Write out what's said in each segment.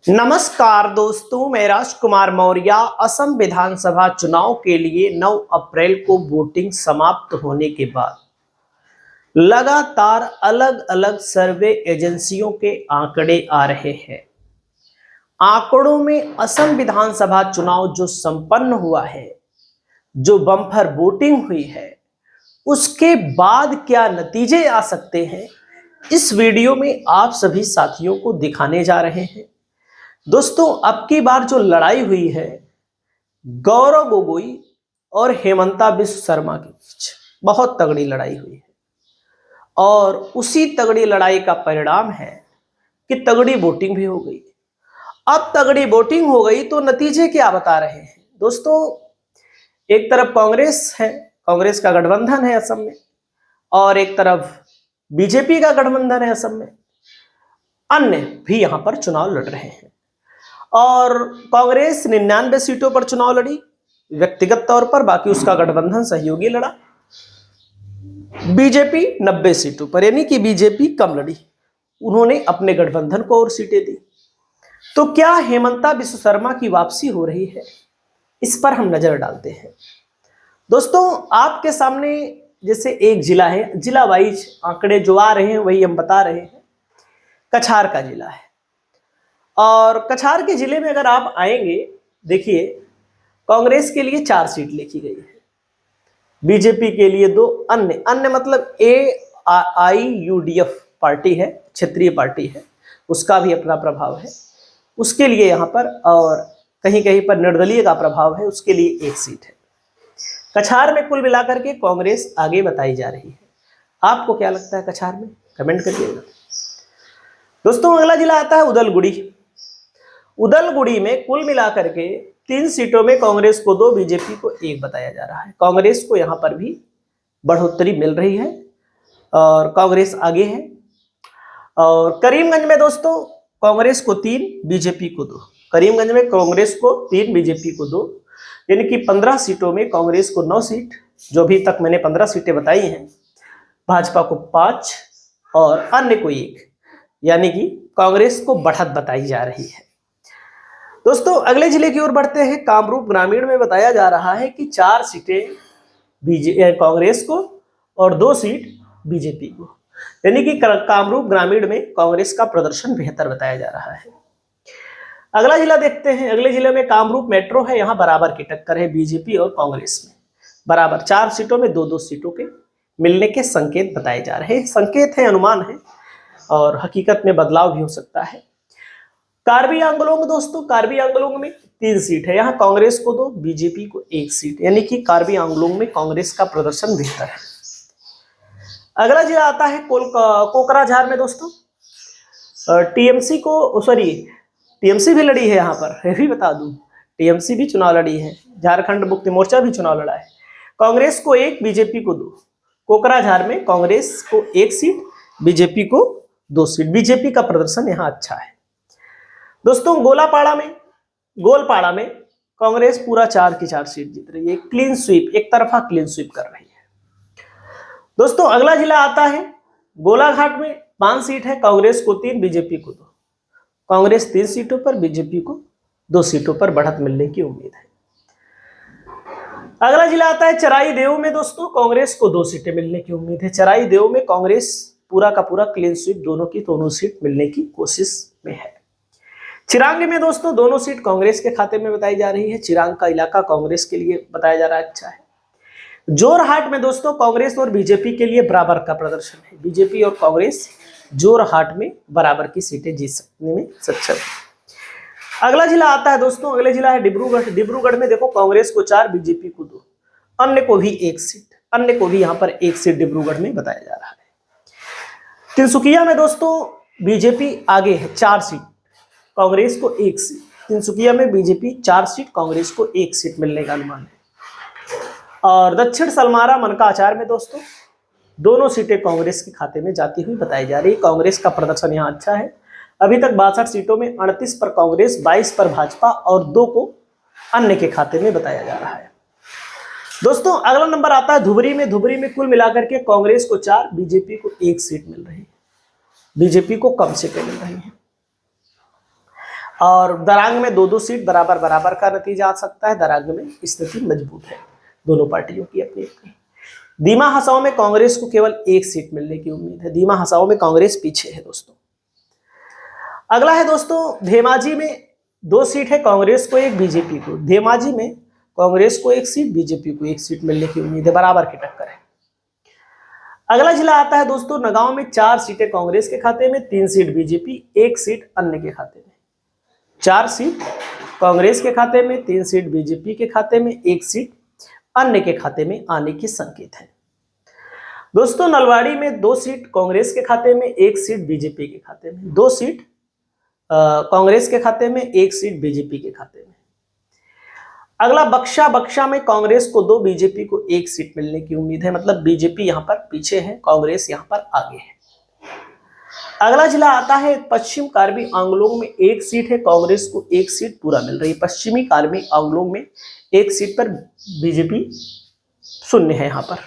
नमस्कार दोस्तों, मैं राजकुमार मौर्य। असम विधानसभा चुनाव के लिए 9 अप्रैल को वोटिंग समाप्त होने के बाद लगातार अलग अलग सर्वे एजेंसियों के आंकड़े आ रहे हैं। आंकड़ों में असम विधानसभा चुनाव जो संपन्न हुआ है, जो बम्पर वोटिंग हुई है, उसके बाद क्या नतीजे आ सकते हैं, इस वीडियो में आप सभी साथियों को दिखाने जा रहे हैं। दोस्तों, अब की बार जो लड़ाई हुई है गौरव गोगोई और हेमंता बिश्व शर्मा के बीच, बहुत तगड़ी लड़ाई हुई है और उसी तगड़ी लड़ाई का परिणाम है कि तगड़ी वोटिंग भी हो गई। अब तगड़ी वोटिंग हो गई तो नतीजे क्या बता रहे हैं दोस्तों? एक तरफ कांग्रेस है, कांग्रेस का गठबंधन है असम में, और एक तरफ बीजेपी का गठबंधन है असम में। अन्य भी यहां पर चुनाव लड़ रहे हैं और कांग्रेस 99 सीटों पर चुनाव लड़ी व्यक्तिगत तौर पर, बाकी उसका गठबंधन सहयोगी लड़ा। बीजेपी 90 सीटों पर, यानी कि बीजेपी कम लड़ी, उन्होंने अपने गठबंधन को और सीटें दी। तो क्या हेमंता बिश्व शर्मा की वापसी हो रही है, इस पर हम नजर डालते हैं। दोस्तों, आपके सामने जैसे एक जिला है, जिला वाइज आंकड़े जो आ रहे हैं वही हम बता रहे हैं। कछार का जिला है और कछार के जिले में अगर आप आएंगे, देखिए कांग्रेस के लिए 4 सीट लिखी गई है, बीजेपी के लिए 2, अन्य मतलब AIUDF पार्टी है, क्षेत्रीय पार्टी है, उसका भी अपना प्रभाव है उसके लिए यहाँ पर, और कहीं कहीं पर निर्दलीय का प्रभाव है, उसके लिए 1 सीट है। कछार में कुल मिलाकर के कांग्रेस आगे बताई जा रही है। आपको क्या लगता है कछार में, कमेंट करिएगा। दोस्तों, अगला जिला आता है उदलगुड़ी। उदलगुड़ी में कुल मिलाकर के 3 सीटों में कांग्रेस को 2, बीजेपी को 1 बताया जा रहा है। कांग्रेस को यहां पर भी बढ़ोतरी मिल रही है और कांग्रेस आगे है। और करीमगंज में दोस्तों कांग्रेस को 3, बीजेपी को 2। करीमगंज में कांग्रेस को 3, बीजेपी को 2, यानी कि 15 सीटों में कांग्रेस को 9 सीट, जो अभी तक मैंने 15 सीटें बताई हैं, भाजपा को 5 और अन्य को 1, यानी कि कांग्रेस को बढ़त बताई जा रही है। दोस्तों, अगले जिले की ओर बढ़ते हैं। कामरूप ग्रामीण में बताया जा रहा है कि 4 सीटें कांग्रेस को और 2 सीट बीजेपी को, यानी कि कामरूप ग्रामीण में कांग्रेस का प्रदर्शन बेहतर बताया जा रहा है। अगला जिला देखते हैं। अगले जिले में कामरूप मेट्रो है, यहाँ बराबर की टक्कर है बीजेपी और कांग्रेस में, बराबर 4 सीटों में 2-2 सीटों के मिलने के संकेत बताए जा रहे हैं। संकेत है, अनुमान है, और हकीकत में बदलाव भी हो सकता है। कार्बी आंगलोंग दोस्तों, कार्बी आंगलोंग में 3 सीट है, यहाँ कांग्रेस को 2, बीजेपी को 1 सीट, यानी कि कार्बी आंगलोंग में कांग्रेस का प्रदर्शन बेहतर है। अगला जिला आता है कोकराझार में दोस्तों। टीएमसी भी लड़ी है यहाँ पर, ये भी बता दूं, टीएमसी भी चुनाव लड़ी है, झारखंड मुक्ति मोर्चा भी चुनाव लड़ा है। कांग्रेस को 1, बीजेपी को 2। कोकराझार में कांग्रेस को 1 सीट, बीजेपी को 2 सीट। बीजेपी का प्रदर्शन यहाँ अच्छा है। दोस्तों, गोलपाड़ा में कांग्रेस पूरा 4 की 4 सीट जीत रही है, क्लीन स्वीप, एक तरफा क्लीन स्वीप कर रही है। दोस्तों, अगला जिला आता है गोलाघाट में। 5 सीट है, कांग्रेस को 3, बीजेपी को 2। कांग्रेस 3 सीटों पर, बीजेपी को 2 सीटों पर बढ़त मिलने की उम्मीद है। अगला जिला आता है चराई देव में दोस्तों। कांग्रेस को 2 सीटें मिलने की उम्मीद है। चराई देव में कांग्रेस पूरा का पूरा क्लीन स्वीप, दोनों सीट मिलने की कोशिश में है। चिरांग में दोस्तों दोनों सीट कांग्रेस के खाते में बताई जा रही है। चिरांग का इलाका कांग्रेस के लिए बताया जा रहा है अच्छा है। जोरहाट में दोस्तों कांग्रेस और बीजेपी के लिए बराबर का प्रदर्शन है। बीजेपी और कांग्रेस जोरहाट में बराबर की सीटें जीत सकने में सक्षम है। अगला जिला आता है दोस्तों, अगले जिला है डिब्रूगढ़। डिब्रूगढ़ में देखो कांग्रेस को 4, बीजेपी को 2, अन्य को भी 1 सीट, अन्य को भी यहाँ पर 1 सीट डिब्रूगढ़ में बताया जा रहा है। तिनसुकिया में दोस्तों बीजेपी आगे है, 4 सीट, कांग्रेस को 1 सीट। तिनसुकिया में बीजेपी 4 सीट, कांग्रेस को 1 सीट मिलने का अनुमान है। और दक्षिण सलमारा मनकाचार में दोस्तों दोनों सीटें कांग्रेस के खाते में जाती हुई बताई जा रही है। कांग्रेस का प्रदर्शन यहाँ अच्छा है। अभी तक 62 सीटों में 38 पर कांग्रेस, 22 पर भाजपा और 2 को अन्य के खाते में बताया जा रहा है। दोस्तों, अगला नंबर आता है धुबरी में। धुबरी में कुल मिलाकर के कांग्रेस को 4, बीजेपी को 1 सीट मिल रही है। बीजेपी को कम सीटें मिल रही है। और दरांग में 2-2 सीट बराबर बराबर का नतीजा आ सकता है। दरांग में स्थिति मजबूत है दोनों पार्टियों की अपनी अपनी। दीमा हसाओं में कांग्रेस को केवल 1 सीट मिलने की उम्मीद है। दीमा हसाओं में कांग्रेस पीछे है दोस्तों। अगला है दोस्तों धेमाजी में 2 सीट है, कांग्रेस को 1, बीजेपी को। धेमाजी में कांग्रेस को 1 सीट, बीजेपी को 1 सीट मिलने की उम्मीद है, बराबर की टक्कर है। अगला जिला आता है दोस्तों नगांव में 4 सीटें कांग्रेस के खाते में, 3 सीट बीजेपी, 1 सीट अन्य के खाते में। 4 सीट कांग्रेस के खाते में, 3 सीट बीजेपी के खाते में, 1 सीट अन्य के खाते में आने के संकेत है। दोस्तों नलवाड़ी में 2 सीट कांग्रेस के खाते में, 1 सीट बीजेपी के खाते में। 2 सीट कांग्रेस के खाते में, 1 सीट बीजेपी के खाते में। अगला बक्सा में कांग्रेस को 2, बीजेपी को 1 सीट मिलने की उम्मीद है, मतलब बीजेपी यहां पर पीछे है, कांग्रेस यहां पर आगे है। अगला जिला आता है पश्चिम कार्बी आंगलोंग में 1 सीट है, कांग्रेस को 1 सीट पूरा मिल रही है। पश्चिमी कार्बी आंगलोंग में 1 सीट पर बीजेपी शून्य है। यहां पर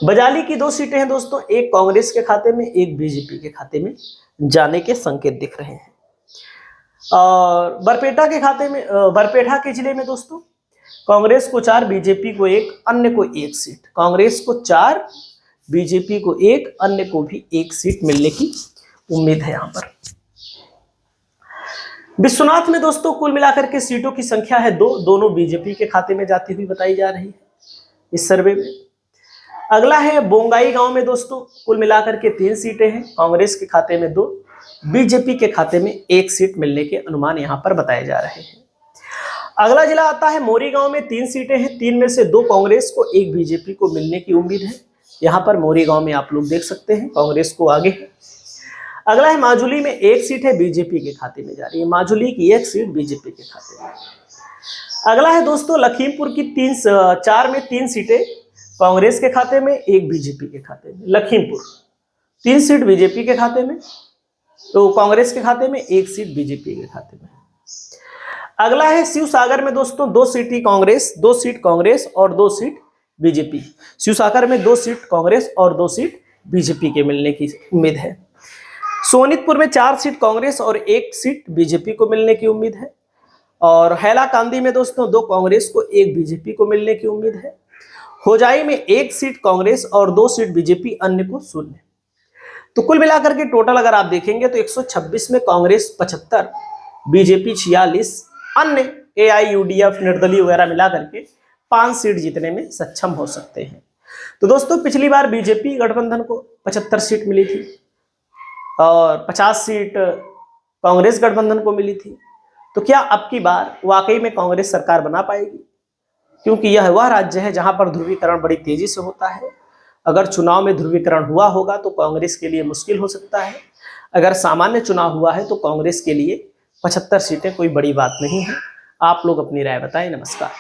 बजाली की 2 सीटें हैं दोस्तों, 1 कांग्रेस के खाते में, 1 बीजेपी के खाते में जाने के संकेत दिख रहे हैं। और बरपेटा के खाते में, बरपेटा के जिले में दोस्तों कांग्रेस को 4, बीजेपी को 1, अन्य को 1 सीट। कांग्रेस को 4, बीजेपी को 1, अन्य को भी 1 सीट मिलने की उम्मीद है। यहां पर विश्वनाथ में दोस्तों कुल मिलाकर के सीटों की संख्या है 2, दोनों बीजेपी के खाते में जाती हुई बताई जा रही है इस सर्वे में। अगला है बोंगाई गांव में दोस्तों कुल मिलाकर के 3 सीटें हैं, कांग्रेस के खाते में 2, बीजेपी के खाते में 1 सीट मिलने के अनुमान यहां पर बताए जा रहे हैं। अगला जिला आता है मोरी गांव में 3 सीटें हैं, 3 में से 2 कांग्रेस को, 1 बीजेपी को मिलने की उम्मीद है। यहां पर मोरी गांव में आप लोग देख सकते हैं कांग्रेस को आगे है। अगला है माजुली में 1 सीट है, बीजेपी के खाते में जा रही है, माजुली की 1 सीट बीजेपी के खाते में। अगला है दोस्तों लखीमपुर की 4 में 3 सीटें कांग्रेस के खाते में, 1 बीजेपी के खाते में। लखीमपुर 3 सीट बीजेपी के खाते में, तो कांग्रेस के खाते में, 1 सीट बीजेपी के खाते में। अगला है शिवसागर में दोस्तों 2 सीट कांग्रेस, 2 सीट कांग्रेस और 2 सीट बीजेपी। शिवसागर में 2 सीट कांग्रेस और 2 सीट बीजेपी के मिलने की उम्मीद है। सोनितपुर में 4 सीट कांग्रेस और 1 सीट बीजेपी को मिलने की उम्मीद है। और हैलाकांदी में दोस्तों 2 कांग्रेस को, 1 बीजेपी को मिलने की उम्मीद है। होजाई में 1 सीट कांग्रेस और 2 सीट बीजेपी, अन्य को 0। तो कुल मिलाकर के टोटल अगर आप देखेंगे तो 126 में कांग्रेस 75, बीजेपी 46, अन्य AIUDF निर्दलीय वगैरह मिलाकर के 5 सीट जीतने में सक्षम हो सकते हैं। तो दोस्तों पिछली बार बीजेपी गठबंधन को 75 सीट मिली थी और 50 सीट कांग्रेस गठबंधन को मिली थी। तो क्या अब की बार वाकई में कांग्रेस सरकार बना पाएगी? क्योंकि यह वह राज्य है जहां पर ध्रुवीकरण बड़ी तेजी से होता है। अगर चुनाव में ध्रुवीकरण हुआ होगा तो कांग्रेस के लिए मुश्किल हो सकता है। अगर सामान्य चुनाव हुआ है तो कांग्रेस के लिए 75 सीटें कोई बड़ी बात नहीं है। आप लोग अपनी राय बताएं। नमस्कार।